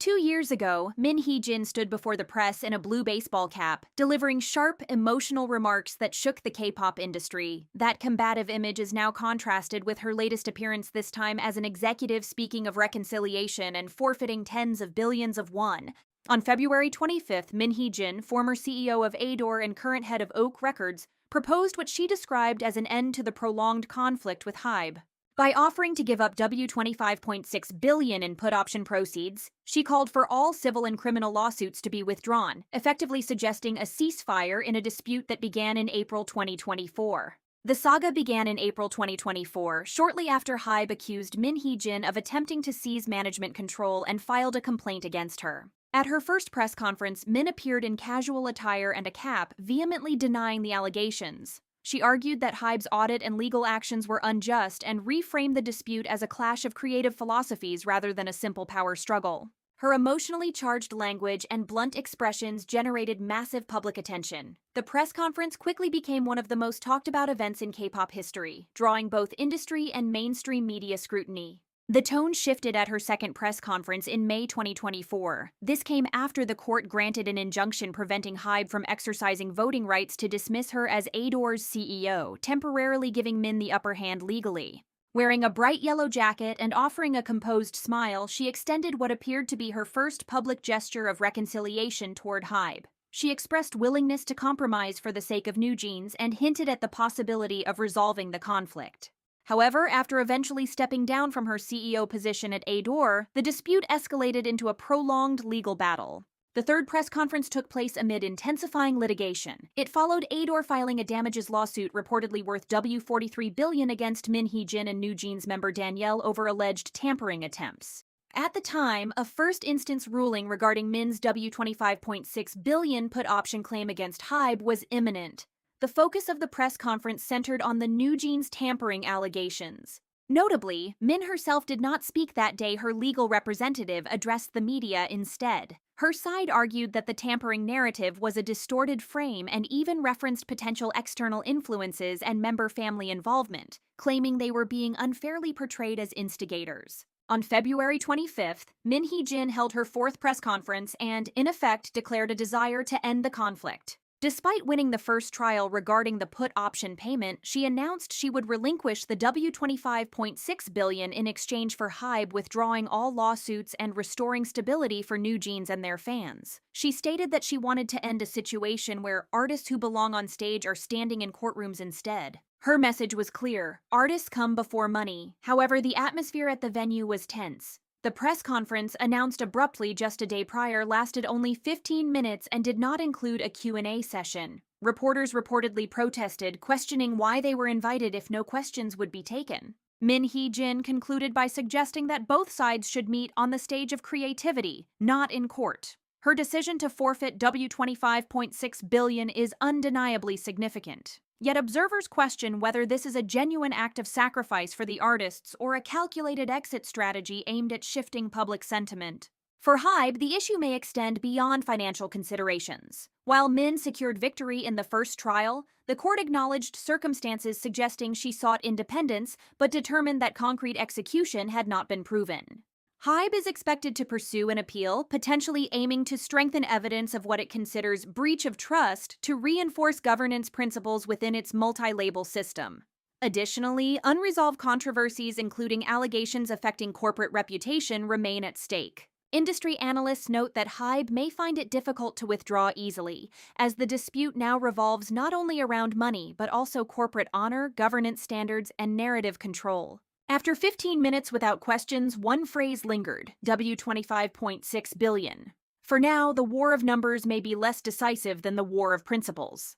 2 years ago, Hee Jin stood before the press in a blue baseball cap, delivering sharp, emotional remarks that shook the K-pop industry. That combative image is now contrasted with her latest appearance, this time as an executive speaking of reconciliation and forfeiting tens of billions of won. On February 25th, Hee Jin, former CEO of Adore and current head of Oak Records, proposed what she described as an end to the prolonged conflict with HYBE. By offering to give up $25.6 billion in put option proceeds, she called for all civil and criminal lawsuits to be withdrawn, effectively suggesting a ceasefire in a dispute that began in April 2024. The saga began in April 2024, shortly after HYBE accused Hee Jin of attempting to seize management control and filed a complaint against her. At her first press conference, Min appeared in casual attire and a cap, vehemently denying the allegations. She argued that HYBE's audit and legal actions were unjust and reframed the dispute as a clash of creative philosophies rather than a simple power struggle. Her emotionally charged language and blunt expressions generated massive public attention. The press conference quickly became one of the most talked about events in K-pop history, drawing both industry and mainstream media scrutiny. The tone shifted at her second press conference in May 2024. This came after the court granted an injunction preventing HYBE from exercising voting rights to dismiss her as Adore's CEO, temporarily giving Min the upper hand legally. Wearing a bright yellow jacket and offering a composed smile, she extended what appeared to be her first public gesture of reconciliation toward HYBE. She expressed willingness to compromise for the sake of New Jeans and hinted at the possibility of resolving the conflict. However, after eventually stepping down from her CEO position at Adore, the dispute escalated into a prolonged legal battle. The third press conference took place amid intensifying litigation. It followed Adore filing a damages lawsuit reportedly worth $43 billion against Hee Jin and New Jeans member Danielle over alleged tampering attempts. At the time, a first-instance ruling regarding Min's $25.6 billion put option claim against HYBE was imminent. The focus of the press conference centered on the New Jeans tampering allegations. Notably, Min herself did not speak that day. Her legal representative addressed the media instead. Her side argued that the tampering narrative was a distorted frame and even referenced potential external influences and member family involvement, claiming they were being unfairly portrayed as instigators. On February 25th, Hee Jin held her fourth press conference and, in effect, declared a desire to end the conflict. Despite winning the first trial regarding the put option payment, she announced she would relinquish the $25.6 billion in exchange for HYBE withdrawing all lawsuits and restoring stability for New Jeans and their fans. She stated that she wanted to end a situation where artists who belong on stage are standing in courtrooms instead. Her message was clear: artists come before money. However, the atmosphere at the venue was tense. The press conference, announced abruptly just a day prior, lasted only 15 minutes and did not include a Q&A session. Reporters reportedly protested, questioning why they were invited if no questions would be taken. Hee Jin concluded by suggesting that both sides should meet on the stage of creativity, not in court. Her decision to forfeit $25.6 billion is undeniably significant. Yet observers question whether this is a genuine act of sacrifice for the artists or a calculated exit strategy aimed at shifting public sentiment. For HYBE, the issue may extend beyond financial considerations. While Min secured victory in the first trial, the court acknowledged circumstances suggesting she sought independence but determined that concrete execution had not been proven. HYBE is expected to pursue an appeal, potentially aiming to strengthen evidence of what it considers breach of trust to reinforce governance principles within its multi-label system. Additionally, unresolved controversies including allegations affecting corporate reputation remain at stake. Industry analysts note that HYBE may find it difficult to withdraw easily, as the dispute now revolves not only around money but also corporate honor, governance standards, and narrative control. After 15 minutes without questions, one phrase lingered: $25.6 billion. For now, the war of numbers may be less decisive than the war of principles.